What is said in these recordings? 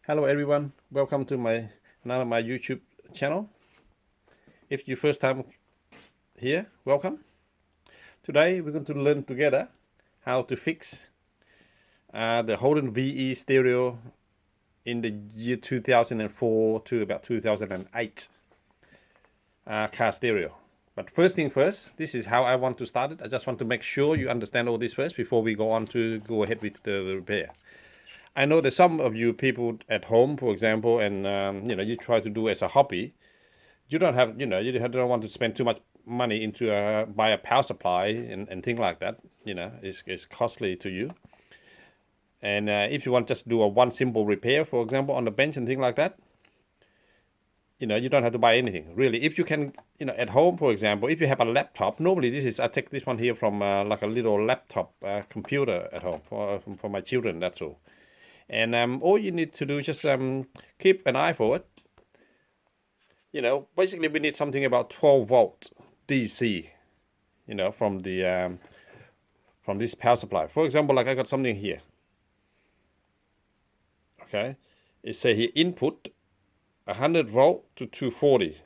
Hello everyone, welcome to my YouTube channel. If you first time here, welcome. Today we're going to learn together how to fix the Holden VE stereo in the year 2004 to about 2008 car stereo. But first thing first, this is how I want to start it. I just want to make sure you understand all this first before we go ahead with the repair. I know that some of you people at home, for example, and you try to do as a hobby. You don't have, you don't want to spend too much money into buy a power supply and things like that. It's costly to you. And if you want just do a one simple repair, for example, on the bench and things like that, you don't have to buy anything really. If you can, at home, for example, if you have a laptop, normally I take this one here from like a little laptop computer at home for my children. That's all. And all you need to do is just keep an eye for it. Basically we need something about 12 volt DC, from this power supply. For example, like I got something here. Okay, it say here input 100 volt to 240,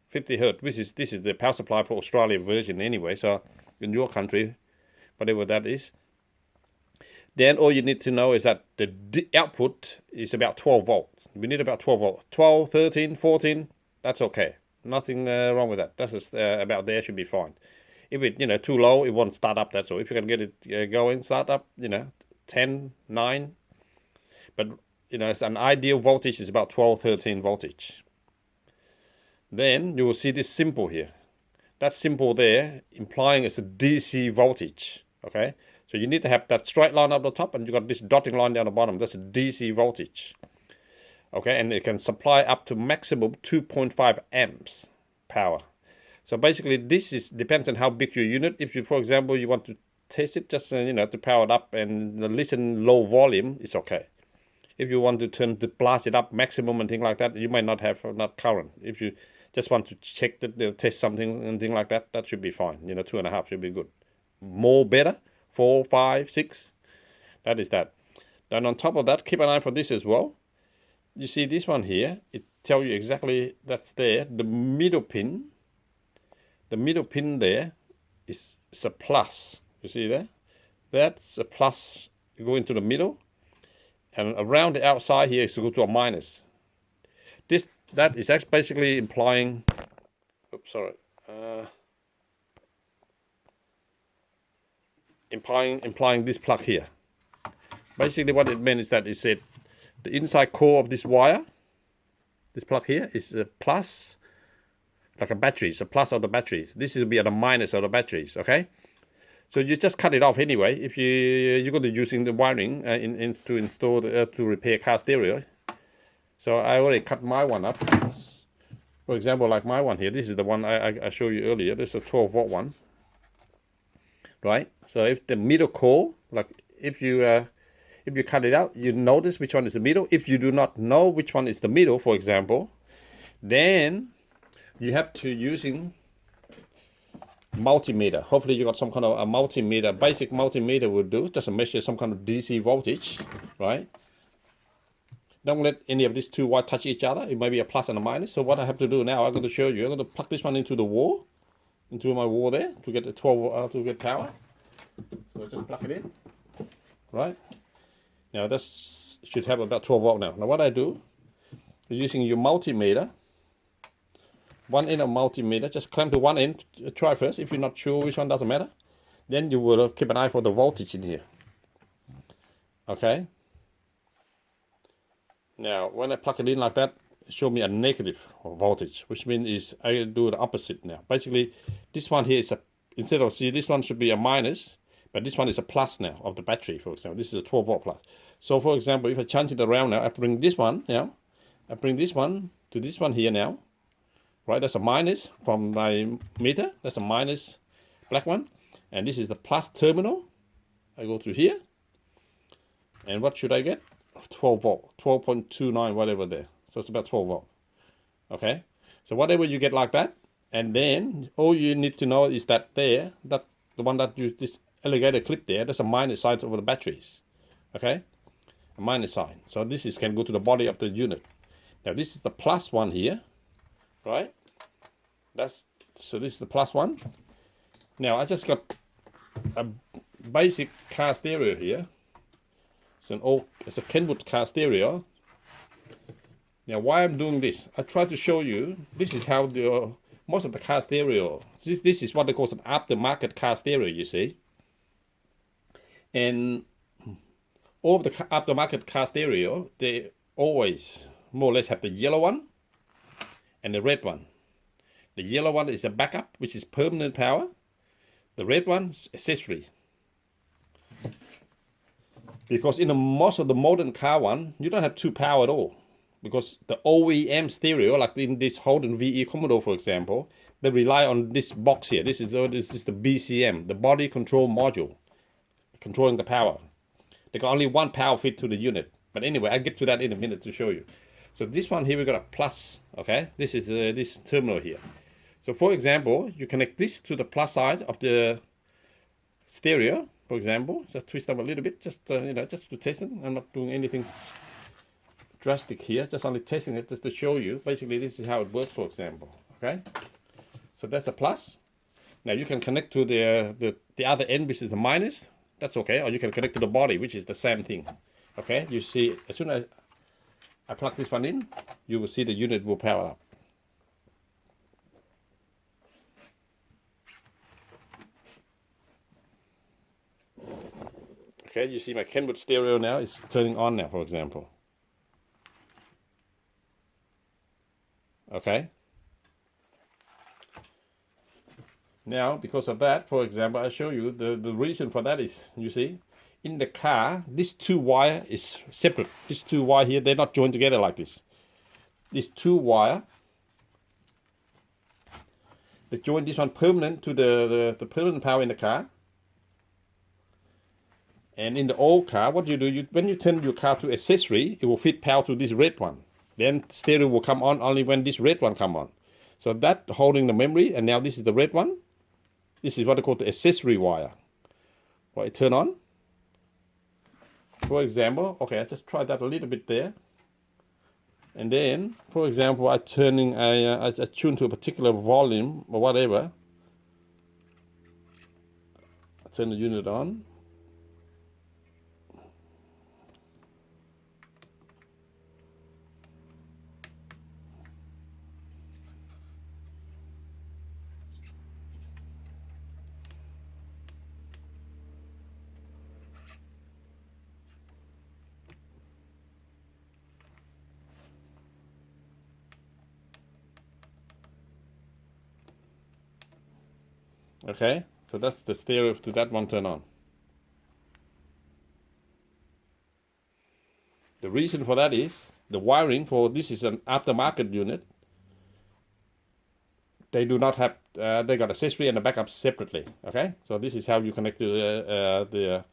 50 hertz. This is the power supply for Australia version anyway. So in your country, whatever that is. Then all you need to know is that the output is about 12 volts. We need about 12 volts. 12, 13, 14, that's okay. Nothing wrong with that. That's just, about there should be fine. If it, too low, it won't start up, that's all. If you can get it going, start up, 10, 9. But, it's an ideal voltage is about 12, 13 voltage. Then you will see this symbol here. That symbol there implying it's a DC voltage, okay? So you need to have that straight line up the top, and you got this dotting line down the bottom. That's a DC voltage. Okay, and it can supply up to maximum 2.5 amps power. So basically, depends on how big your unit. If you, for example, you want to test it, just to power it up and listen low volume, it's okay. If you want to blast it up maximum and things like that, you might not have not current. If you just want to check that test something and things like that, that should be fine. 2.5 should be good. More better. 4, 5, 6. That is that. Then on top of that, keep an eye for this as well. You see this one here, it tells you exactly that's there. The middle pin there is a plus. You see there? That's a plus going to the middle. And around the outside here is to go to a minus. That is actually basically implying, oops, sorry. Implying this plug here. Basically what it meant is that it said the inside core of this wire, this plug here, is a plus, like a battery. It's a plus of the batteries. This will be at a minus of the batteries, okay? So you just cut it off anyway. If you're going to using the wiring to install to repair car stereo. So I already cut my one up. For example, like my one here, this is the one I showed you earlier. This is a 12 volt one. Right, so if the middle core, like if you cut it out, you notice which one is the middle. If you do not know which one is the middle, for example, then you have to using multimeter. Hopefully you got some kind of a multimeter. Basic multimeter will do, just to measure some kind of DC voltage, right? Don't let any of these two wires touch each other. It might be a plus and a minus. So what I have to do now, I'm going to show you. I'm going to plug this one into the wall. Into my wall there to get the 12 to get power. So just plug it in, right? Now this should have about 12 volt now. Now what I do, using your multimeter, one end of multimeter, just clamp to one end. Try first. If you're not sure which one, doesn't matter. Then you will keep an eye for the voltage in here. Okay. Now when I plug it in like that, show me a negative voltage, which means I do the opposite now. Basically, this one here is instead of this one should be a minus, but this one is a plus now of the battery, for example. This is a 12 volt plus. So for example, if I change it around now, I bring this one now, I bring this one to this one here now, right? That's a minus from my meter. That's a minus black one. And this is the plus terminal. I go to here. And what should I get? 12 volt, 12.29, whatever there. So it's about 12 volt. Okay. So whatever you get like that, and then all you need to know is that the one that you this alligator clip there, that's a minus side of the batteries. Okay. a minus sign. So this is can go to the body of the unit. Now this is the plus one here, right? So this is the plus one. Now I just got a basic car stereo here. It's a Kenwood car stereo. Now why I'm doing this? I try to show you. This is how most of the car stereo. This is what they call an aftermarket car stereo. You see, and all of the aftermarket car stereo, they always more or less have the yellow one and the red one. The yellow one is the backup, which is permanent power. The red one is accessory. Because in most of the modern car one, you don't have two power at all. Because the OEM stereo, like in this Holden VE Commodore, for example, they rely on this box here. This is the BCM, the body control module, controlling the power. They got only one power fit to the unit. But anyway, I'll get to that in a minute to show you. So this one here, we got a plus, okay? This is this terminal here. So for example, you connect this to the plus side of the stereo, for example. Just twist them a little bit, just just to test it. I'm not doing anything drastic here, just only testing it just to show you. Basically, this is how it works, for example, okay? So that's a plus. Now you can connect to the other end, which is the minus. That's okay, or you can connect to the body, which is the same thing. Okay, you see, as soon as I plug this one in, you will see the unit will power up. Okay, you see my Kenwood stereo now is turning on now, for example. Okay. Now, because of that, for example, I show you the reason for that is, you see, in the car, this two wire is separate. This two wire here, they're not joined together like this. This two wire, they join this one permanent to the permanent power in the car. And in the old car, what you do, when you turn your car to accessory, it will fit power to this red one. Then stereo will come on only when this red one come on. So that holding the memory, and now this is the red one. This is what they call the accessory wire. Well, it turn on. For example, okay, I just tried that a little bit there. And then, for example, I tune to a particular volume or whatever. I turn the unit on. Okay, so that's the stereo to that one turn on. The reason for that is the wiring for this is an aftermarket unit. They do not have, they got accessory and the backup separately. Okay, so this is how you connect to the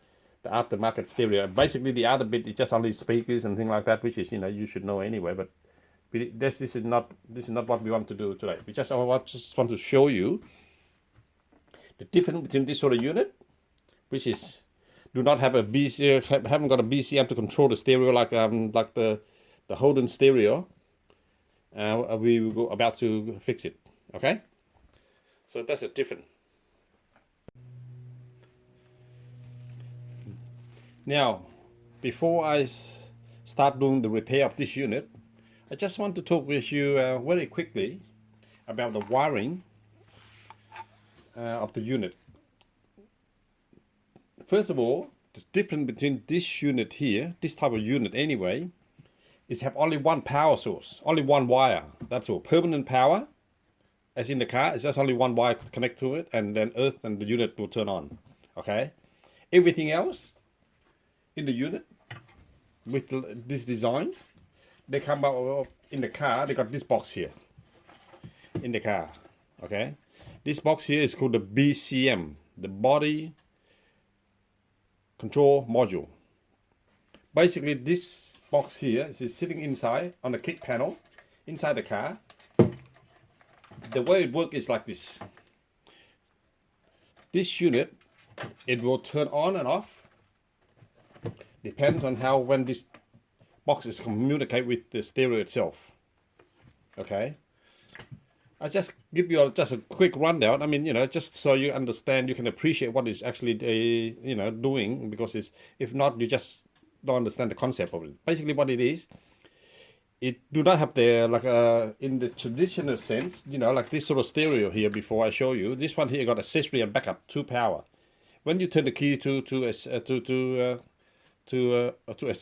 aftermarket stereo. Basically, the other bit is just only speakers and things like that, which is you should know anyway. But this is not what we want to do today. We just want to show you the difference between this sort of unit, which is do not have haven't got a BCM to control the stereo like the Holden stereo. We will go about to fix it. Okay, so that's a different. Now, before I start doing the repair of this unit, I just want to talk with you very quickly about the wiring of the unit. First of all, the difference between this unit here, this type of unit anyway, is have only one power source, only one wire. That's all. Permanent power, as in the car, it's just only one wire to connect to it, and then earth and the unit will turn on. Okay, everything else in the unit with this design, they come out in the car. They got this box here in the car. Okay, this box here is called the BCM, the body control module. Basically, this box here is sitting inside on the kick panel inside the car. The way it works is like this. This unit, it will turn on and off Depends on how when this box is communicate with the stereo itself. Okay. I just give you just a quick rundown. I mean, just so you understand, you can appreciate what it's actually, doing, because if not, you just don't understand the concept of it. Basically, what it is, it do not have the in the traditional sense, like this sort of stereo here. Before I show you, this one here got accessory and backup, 2 power. When you turn the key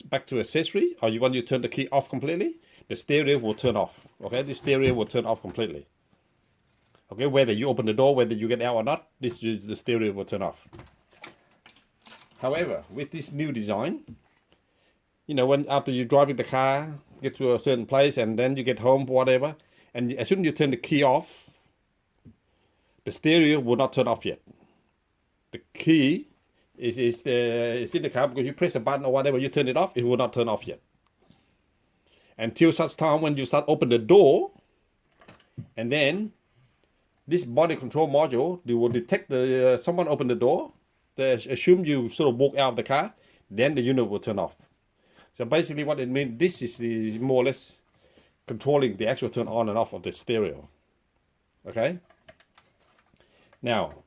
back to accessory, or when you turn the key off completely, the stereo will turn off. Okay, the stereo will turn off completely. Okay, whether you open the door, whether you get out or not, the stereo will turn off. However, with this new design, when after you're driving the car, get to a certain place, and then you get home, whatever, and as soon as you turn the key off, the stereo will not turn off yet. The key is in the car, because you press a button or whatever, you turn it off, it will not turn off yet. Until such time when you start open the door, and then this body control module, they will detect someone open the door. They assume you sort of walk out of the car, then the unit will turn off. So basically what it means, this is more or less controlling the actual turn on and off of the stereo. Okay? Now,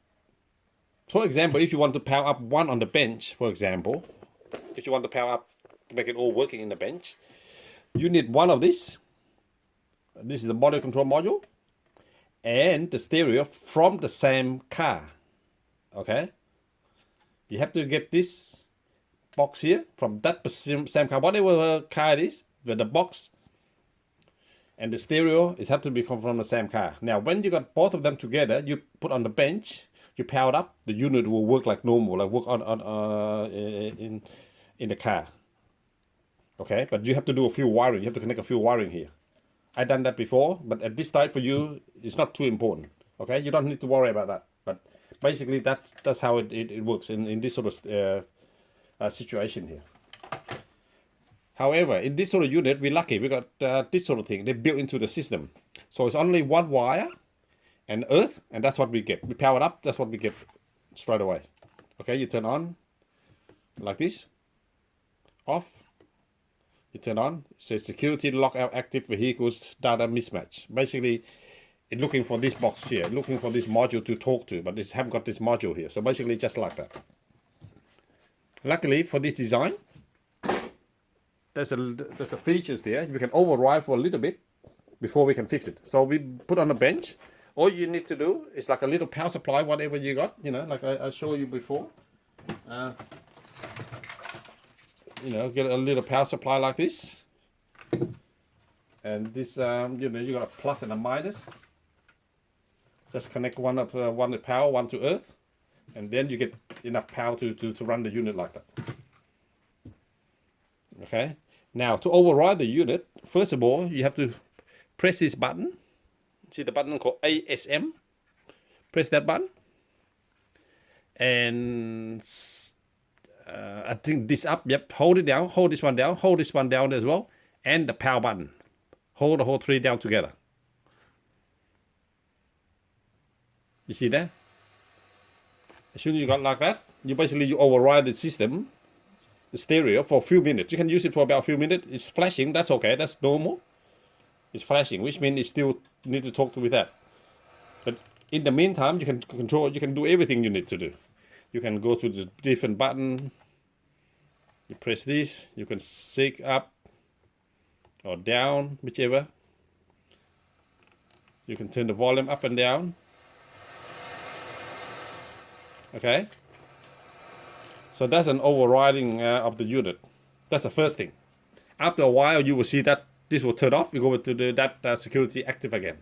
for example, if you want to power up one on the bench, for example, if you want to power up, make it all working in the bench, you need one of this. This is the body control module and the stereo from the same car. Okay? You have to get this box here from that same car, whatever car it is, with the box and the stereo is have to be from the same car. Now, when you got both of them together, you put on the bench, you power it up, the unit will work like normal, like work in the car. Okay, but you have to do a few wiring. You have to connect a few wiring here. I done that before, but at this time for you, it's not too important. Okay, you don't need to worry about that. But basically, that's how it works in this sort of situation here. However, in this sort of unit, we're lucky. We got this sort of thing. They built into the system, so it's only one wire and earth, and that's what we get. We power it up. That's what we get straight away. Okay, you turn on like this, off. You turn on, it says security lockout active vehicles data mismatch. Basically, it's looking for this box here, looking for this module to talk to, but it haven't got this module here. So basically, just like that. Luckily for this design, there's a features there. You can override for a little bit before we can fix it. So we put on a bench. All you need to do is like a little power supply, whatever you got, like I showed you before. Get a little power supply like this, and this you got a plus and a minus. Just connect one to power, one to earth, and then you get enough power to run the unit like that. Okay, now to override the unit, first of all you have to press this button. See the button called ASM. Press that button, and I think this up, yep, hold it down, hold this one down as well, and the power button. Hold the whole 3 down together. You see that? As soon as you got like that, you override the system, the stereo, for a few minutes. You can use it for about a few minutes. It's flashing, that's okay, that's normal. It's flashing, which means you still need to talk with that. But in the meantime, you can do everything you need to do. You can go to the different button. You press this. You can sync up or down, whichever. You can turn the volume up and down. Okay. So that's an overriding of the unit. That's the first thing. After a while, you will see that this will turn off. You go to that security active again,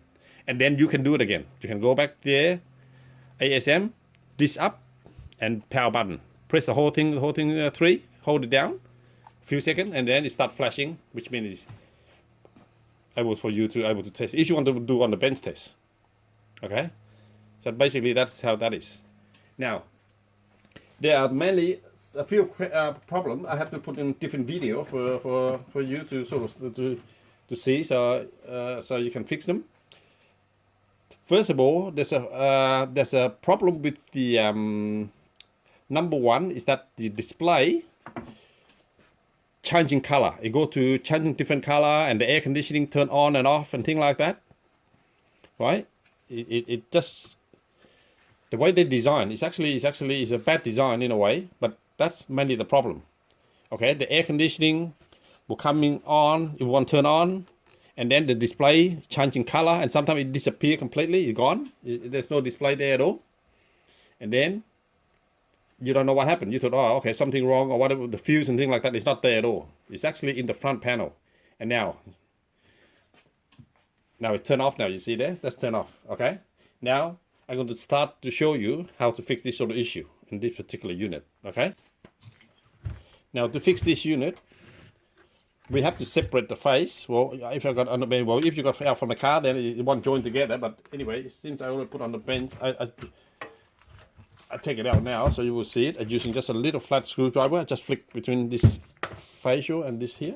and then you can do it again. You can go back there, ASM, this up, and power button. Press the whole thing 3, hold it down a few seconds, and then it start flashing, which means it's able for you to able to test if you want to do on the bench test. Okay, so basically that's how that is. Now there are mainly a few problems. I have to put in different video for you to sort of to see, so you can fix them. First of all, there's a problem with the number one is that the display changing color. It go to changing different color, and the air conditioning turn on and off and things like that. Right? It just the way they design is actually is a bad design in a way, but that's mainly the problem. Okay, the air conditioning will coming on, it won't turn on, and then the display changing color, and sometimes it disappear completely, it's gone. There's no display there at all, and then you don't know what happened. You thought, oh, okay, something wrong or whatever. The fuse and things like that is not there at all. It's actually in the front panel, and now it's turned off. Now you see there, that's turned off. Okay, now I'm going to start to show you how to fix this sort of issue in this particular unit. Okay. Now to fix this unit, we have to separate the face. Well, if you got on the bench, well, if you got out from the car, then it won't join together. But anyway, since I already put on the bench, I take it out now, so you will see it. I'm using just a little flat screwdriver. I just flick between this fascia and this here.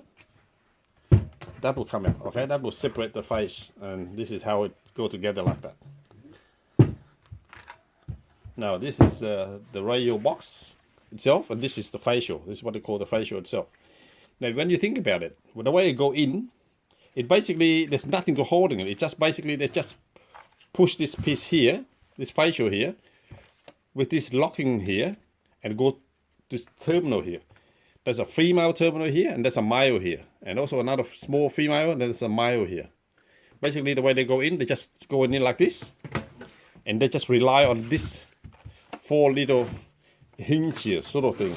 That will come out. Okay, that will separate the face, and this is how it go together like that. Now this is the radio box itself, and this is the fascia. This is what they call the fascia itself. Now, when you think about it, the way it go in, it basically there's nothing to holding it. It just basically they just push this piece here, this fascia here, with this locking here, and go to this terminal here. There's a 3-mile terminal here, and there's a mile here, and also another small 3-mile, and there's a mile here. Basically, the way they go in, they just go in like this, and they just rely on this 4 little hinges sort of thing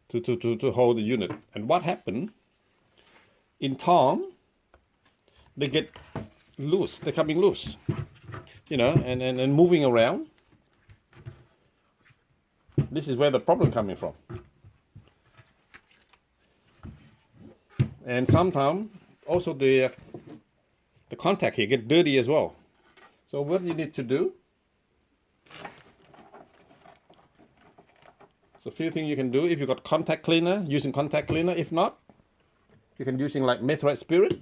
to hold the unit. And what happened in time, they get loose. They're coming loose, you know, and moving around. This is where the problem coming from. And sometimes also the contact here get dirty as well. So what you need to do, so a few things you can do. If you got contact cleaner, using contact cleaner. If not, you can using like methyl spirit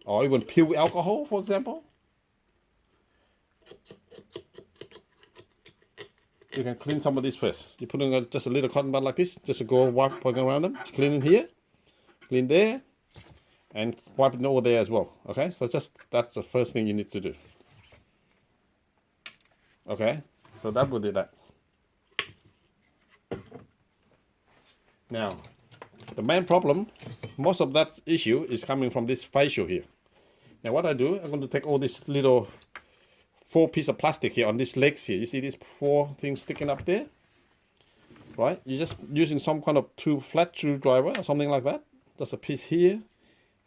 or even pure alcohol, for example. You can clean some of this first. You're putting just a little cotton bud like this, just to go wiping around them, clean in here, clean there, and wiping over there as well. Okay, so that's the first thing you need to do. Okay, so that will do that. Now, the main problem, most of that issue is coming from this fascia here. Now what I do, I'm going to take all this little 4 pieces of plastic here on these legs here. You see these 4 things sticking up there? Right? You're just using some kind of 2 flat screwdriver or something like that. Just a piece here,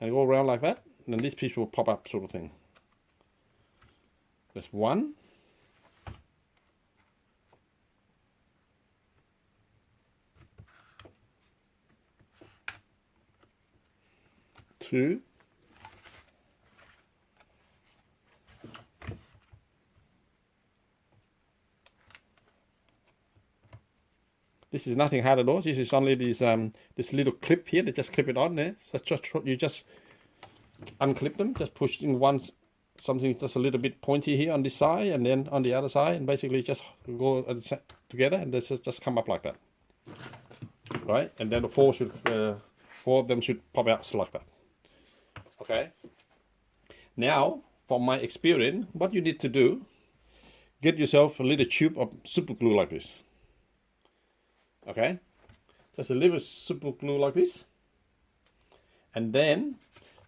and go around like that. And then this piece will pop up sort of thing. There's 1. 2. This is nothing hard at all. This is only this little clip here. They just clip it on there. So you just unclip them. Just push in something just a little bit pointy here on this side, and then on the other side, and basically just go together, and this just come up like that. Right, and then the 4 of them should pop out like that. Okay. Now, from my experience, what you need to do, get yourself a little tube of super glue like this. Okay, just a little super glue like this, and then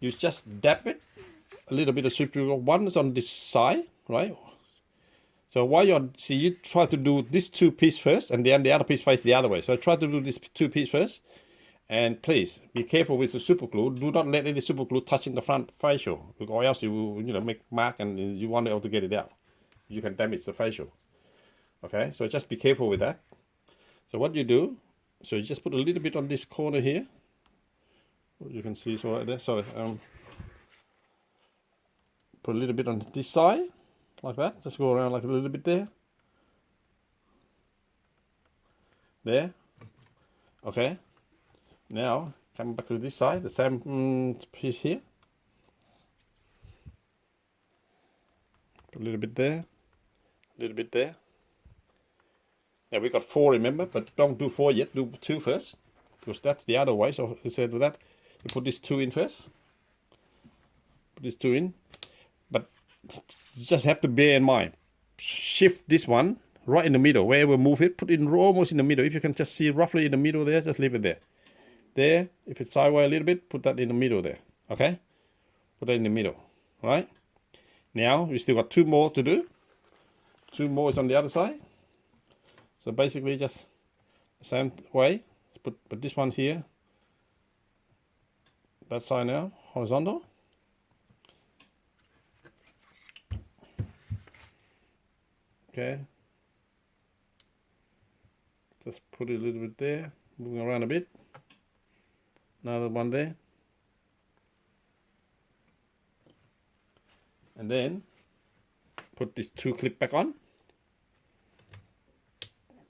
you just dab it a little bit of super glue. One is on this side, right? So while you try to do this 2 pieces first, and then the other piece face the other way. So try to do this 2 pieces first, and please be careful with the super glue. Do not let any super glue touch in the front fascia, or else you will, make mark, and you won't be able to get it out. You can damage the fascia. Okay, so just be careful with that. So what you do, so you just put a little bit on this corner here. You can see so right there. Sorry, put a little bit on this side, like that. Just go around like a little bit there. There. Okay. Now coming back to this side, the same piece here. Put a little bit there, a little bit there. Yeah, we got 4, remember, but don't do 4 yet, do 2 first, because that's the other way. So instead of that, you put this 2 in first. Put this 2 in, but you just have to bear in mind, shift this one right in the middle. Wherever move it, put it almost in the middle. If you can just see roughly in the middle there, just leave it there. There, if it's sideways a little bit, put that in the middle there. Okay, put that in the middle. All right. Now we still got 2 more to do. 2 more is on the other side. So basically just the same way. Put this one here. That side now, horizontal. Okay. Just put it a little bit there, moving around a bit. Another one there. And then put this 2 clip back on.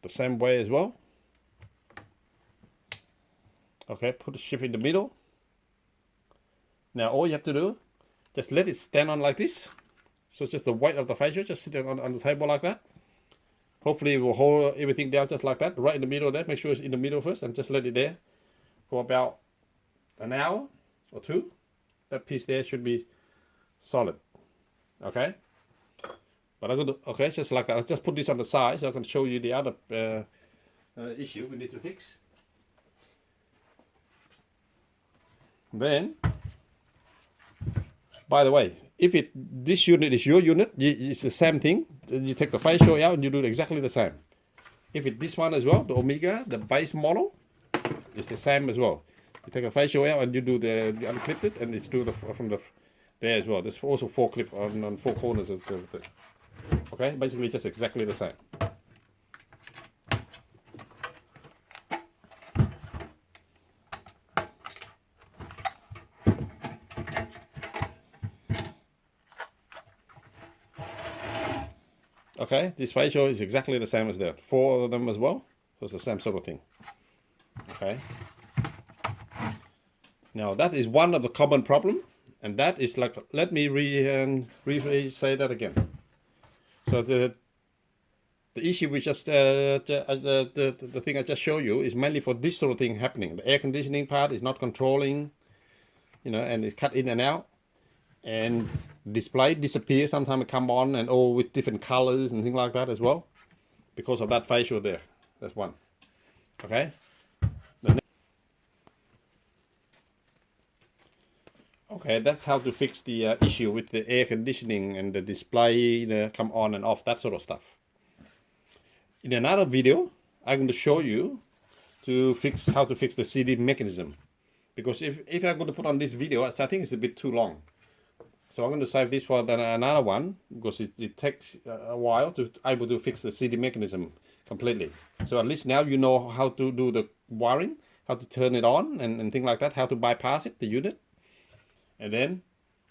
The same way as well. Okay, put the ship in the middle. Now all you have to do, just let it stand on like this. So it's just the weight of the fascia, just sit on the table like that. Hopefully it will hold everything down just like that, right in the middle there. Make sure it's in the middle first and just let it there for about an hour or 2. That piece there should be solid. Okay? But I'm going to, okay, just like that. I'll just put this on the side so I can show you the other issue we need to fix. Then, by the way, if this unit is your unit, it's the same thing. You take the fascia out and you do exactly the same. If it's this one as well, the Omega, the base model, it's the same as well. You take the fascia out and you do you unclip it, and it's do from there as well. There's also 4 clips on 4 corners of the okay, basically just exactly the same. Okay, this fascia is exactly the same as that. 4 of them as well, so it's the same sort of thing. Okay. Now that is one of the common problem, and that is like, let me say that again. So the issue we just the thing I just showed you is mainly for this sort of thing happening. The air conditioning part is not controlling, you know, and it cut in and out, and display disappears. Sometimes it come on and all with different colors and things like that as well, because of that fascia there. That's one. Okay. Okay, that's how to fix the issue with the air conditioning and the display come on and off, that sort of stuff. In another video, I'm going to show you how to fix the CD mechanism. Because if I'm going to put on this video, I think it's a bit too long. So I'm going to save this for another one, because it takes a while to able to fix the CD mechanism completely. So at least now you know how to do the wiring, how to turn it on and things like that, how to bypass it, the unit. And then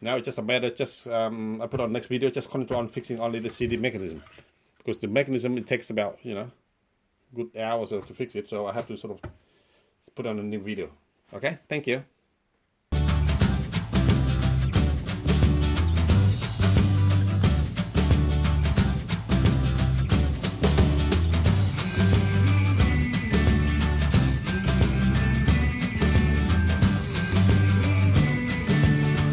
now it's just a matter, I put on next video, just concentrate on fixing only the CD mechanism, because the mechanism, it takes about, you know, good hours to fix it. So I have to sort of put on a new video. Okay, thank you.